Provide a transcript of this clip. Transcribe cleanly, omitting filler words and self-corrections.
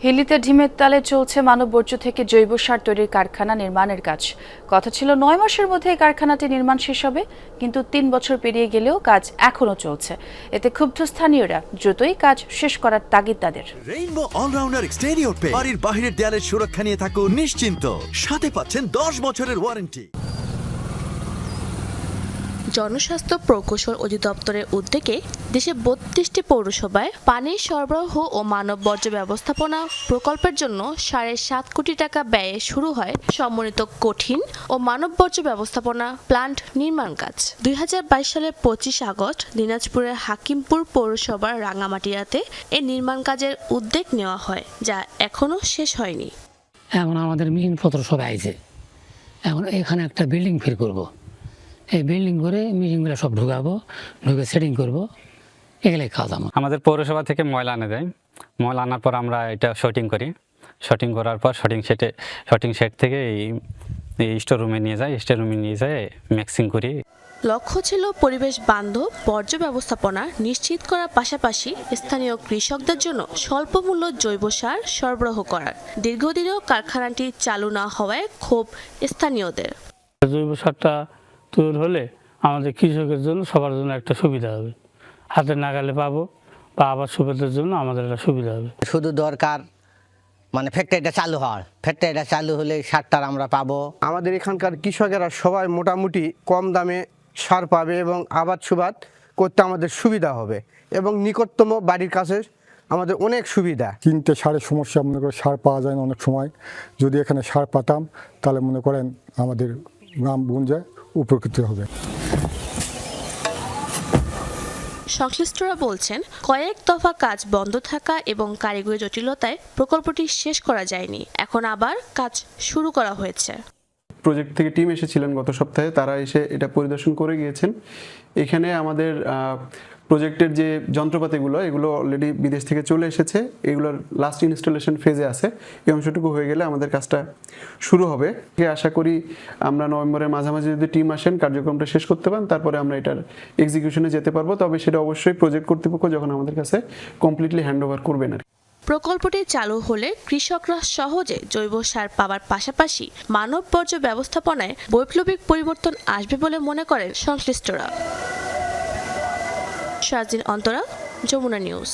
হিলিতে ঢিমের তালে চলছে মানববর্জ্য থেকে জৈব সার তৈরির কারখানা নির্মাণের কাজ। কথা ছিল ৯ মাসের মধ্যে এই কারখানাটি নির্মাণ শেষ হবে, কিন্তু ৩ বছর পেরিয়ে গেলেও কাজ এখনো চলছে। এতে ক্ষুব্ধ স্থানীয়রা দ্রুতই কাজ শেষ করার তাগিদ তাদের। রেইনবো অলরাউন্ডার এক্সটেরিয়র পে বাড়ির বাহিরের দেয়ালের সুরক্ষা নিয়ে থাকুন নিশ্চিন্ত, সাথে পাচ্ছেন ১০ বছরের ওয়ারেন্টি। জনস্বাস্থ্য প্রকৌশল অধিদপ্তরের উদ্যোগে দেশে ৩২টি পৌরসভায় পানির সরবরাহ ও মানব বর্জ্য ব্যবস্থাপনা প্রকল্পের জন্য ৭.৫ কোটি টাকা ব্যয়ে শুরু হয় সমন্বিত কঠিন ও মানব বর্জ্য ব্যবস্থাপনা প্ল্যান্ট নির্মাণ কাজ। ২০২২ সালের ২৫ আগস্ট দিনাজপুরের হাকিমপুর পৌরসভার রাঙামাটিয়াতে এই নির্মাণ কাজের উদ্যোগ নেওয়া হয়, যা এখনো শেষ হয়নি। এখন আমাদের মেশিনপত্র সব আইছে, এখন এখানে একটা বিল্ডিং ফিল করব। এই বিল্ডিং করে মেশিনগুলো সব ঢুকাবো, ঢুকে সেটিং করবো, এগুলোই কাজ আমাদের পৌরসভা থেকে ময়লা আনে দেয়। ময়লা আনার পর আমরা এটা শর্টিং করি। শর্টিং করার পর শর্টিং শেড থেকে এই স্টোর রুমে নিয়ে যায়। স্টোর রুমে নিয়ে যায় মিক্সিং করি। লক্ষ্য ছিল পরিবেশ বান্ধব বর্জ্য ব্যবস্থাপনা নিশ্চিত করার পাশাপাশি স্থানীয় কৃষকদের জন্য স্বল্প মূল্য জৈব সার সরবরাহ করার। দীর্ঘদিনেও কারখানাটি চালু না হওয়ায় ক্ষোভ স্থানীয়দের। জৈব সারটা তৈরি হলে আমাদের কৃষকের জন্য সবার জন্য একটা সুবিধা হবে, হাতের নাগালে পাবো, বা আবার সুবিধার জন্য আমাদের একটা সুবিধা হবে। শুধু দরকার মানে ফ্যাক্টরিটা চালু হওয়ার, ফ্যাক্টরিটা চালু হলে সারটার আমরা পাবো। আমাদের এখানকার কৃষকেরা সবাই মোটামুটি কম দামে সার পাবে এবং আবাদ সুবাদ করতে আমাদের সুবিধা হবে এবং নিকটতম বাড়ির কাছে আমাদের অনেক সুবিধা। কিনতে সারের সমস্যা, মনে করে সার পাওয়া যায় না অনেক সময়। যদি এখানে সার পাতাম তাহলে মনে করেন আমাদের গ্রাম গঞ্জায় উপকৃত হবে। সংশ্লিষ্টরা বলছেন, কয়েক দফা কাজ বন্ধ থাকা এবং কারিগরি জটিলতায় প্রকল্পটি শেষ করা যায়নি। এখন আবার কাজ শুরু করা হয়েছে। প্রজেক্ট থেকে টিম এসেছিলেন গত সপ্তাহে, তারা এসে এটা পরিদর্শন করে গিয়েছেন। এখানে আমাদের প্রজেক্টের যে যন্ত্রপাতিগুলো এগুলো অলরেডি বিদেশ থেকে চলে এসেছে, এগুলোর লাস্ট ইনস্টলেশন ফেজে আছে। এই অংশটুকু হয়ে গেলে আমাদের কাজটা শুরু হবে। আশা করি আমরা নভেম্বরের মাঝামাঝি যদি টিম আসেন, কার্যক্রমটা শেষ করতে পারেন, তারপরে আমরা এটার এক্সিকিউশনে যেতে পারবো। তবে সেটা অবশ্যই প্রজেক্ট কর্তৃপক্ষ যখন আমাদের কাছে কমপ্লিটলি হ্যান্ড ওভার করবেন আর কি। প্রকল্পটি চালু হলে কৃষকরা সহজে জৈব সার পাওয়ার পাশাপাশি মানব বর্জ্য ব্যবস্থাপনায় বৈপ্লবিক পরিবর্তন আসবে বলে মনে করেন সংশ্লিষ্টরা। শারজিন অন্তরা, যমুনা নিউজ।